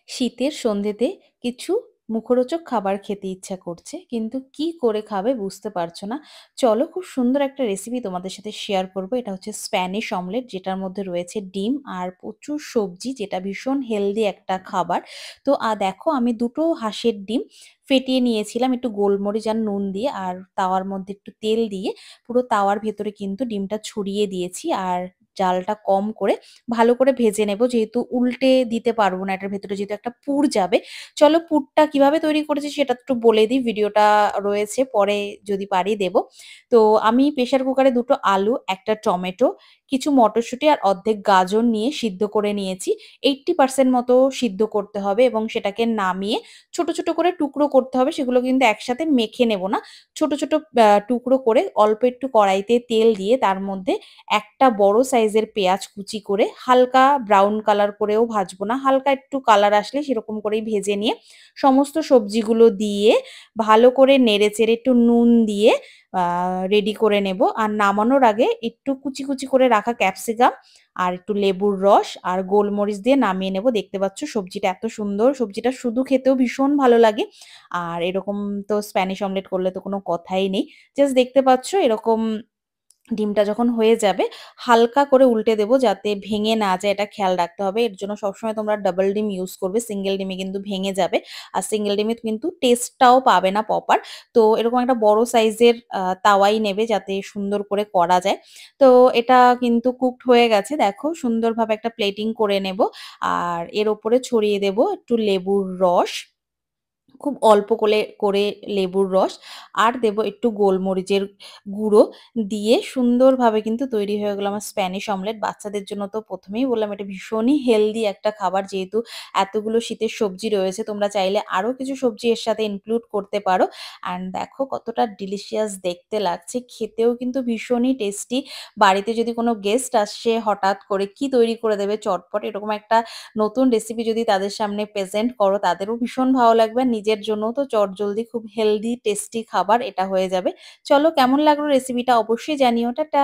শীতের সন্ধ্যেতে কিছু মুখরোচক খাবার খেতে ইচ্ছা করছে, কিন্তু কি করে খাবে বুঝতে পারছো না। চলো, খুব সুন্দর একটা রেসিপি তোমাদের সাথে শেয়ার করব। এটা হচ্ছে স্প্যানিশ অমলেট, যেটার মধ্যে রয়েছে ডিম আর প্রচুর সবজি, যেটা ভীষণ হেলদি একটা খাবার। তো দেখো, আমি দুটো হাঁসের ডিম ফেটিয়ে নিয়েছিলাম একটু গোলমরিচ আর নুন দিয়ে, আর তাওয়ার মধ্যে একটু তেল দিয়ে পুরো তাওয়ার ভেতরে কিন্তু ডিমটা ছড়িয়ে দিয়েছি। আর জালটা কম করে ভালো করে ভেজে নেব, যেহেতু উল্টে দিতে পারবো না, এটার ভেতরে যেহেতু একটা পুর যাবে। চলো, পুরটা কিভাবে তৈরি করেছি সেটা একটু বলে দিই, ভিডিওটা রয়েছে, পরে যদি পারি দেব। তো আমি প্রেসার কুকারে দুটো আলু, একটা টমেটো, কিছু মটরশুঁটি আর অর্ধেক গাজর নিয়ে সিদ্ধ করে নিয়েছি। 80% মতো সিদ্ধ করতে হবে এবং সেটাকে নামিয়ে ছোট ছোট করে টুকরো করতে হবে। সেগুলো কিন্তু একসাথে মেখে নেব না, ছোট ছোট টুকরো করে অল্প একটু কড়াইতে তেল দিয়ে তার মধ্যে একটা বড় সাইজের পেঁয়াজ কুচি করে হালকা ব্রাউন কালার করেও ভাজবো না, হালকা একটু কালার আসলে সেরকম করেই ভেজে নিয়ে সমস্ত সবজিগুলো দিয়ে ভালো করে নেড়েচেড়ে একটু নুন দিয়ে রেডি করে নেব। আর নামানোর আগে একটু কুচি কুচি করে রাখা ক্যাপসিকাম আর একটু লেবুর রস আর গোলমরিচ দিয়ে নামিয়ে নেব। দেখতে পাচ্ছ সবজিটা এত সুন্দর, সবজিটা শুধু খেতেও ভীষণ ভালো লাগে। আর এরকম তো স্প্যানিশ অমলেট করলে তো কোনো কথাই নেই। জাস্ট দেখতে পাচ্ছ এরকম ডিমটা যখন হয়ে যাবে হালকা করে উল্টে দেবো যাতে ভেঙে না যায়, এটা খেয়াল রাখতে হবে। এর জন্য সবসময় তোমরা ডাবল ডিম ইউজ করবে, সিঙ্গেল ডিমে কিন্তু ভেঙে যাবে। আর সিঙ্গেল ডিমে কিন্তু টেস্টটাও পাবে না প্রপার। তো এরকম একটা বড় সাইজের তাওয়াই নেবে যাতে সুন্দর করে করা যায়। তো এটা কিন্তু কুকড হয়ে গেছে, দেখো সুন্দরভাবে একটা প্লেটিং করে নেব। আর এর ওপরে ছড়িয়ে দেব একটু লেবুর রস, খুব অল্প করে করে লেবুর রস, আর দেব একটু গোলমরিচের গুঁড়ো দিয়ে সুন্দরভাবে কিন্তু তৈরি হয়ে গেল আমার স্প্যানিশ অমলেট। বাচ্চাদের জন্য তো প্রথমেই বললাম এটা ভীষণই হেলদি একটা খাবার, যেহেতু এতগুলো শীতের সবজি রয়েছে, তোমরা চাইলে আরো কিছু সবজি এর সাথে ইনক্লুড করতে পারো। অ্যান্ড দেখো কতটা ডিলিশিয়াস দেখতে লাগছে, খেতেও কিন্তু ভীষণই টেস্টি। বাড়িতে যদি কোনো গেস্ট আসে হঠাৎ করে, কি তৈরি করে দেবে চটপট, এরকম একটা নতুন রেসিপি যদি তাদের সামনে প্রেজেন্ট করো তাদেরও ভীষণ ভালো লাগবে। আর নিজের জন্য তো চটজলদি খুব হেলদি টেস্টি খাবার এটা হয়ে যাবে। চলো, কেমন লাগলো রেসিপিটা অবশ্যই জানিও। টাটা।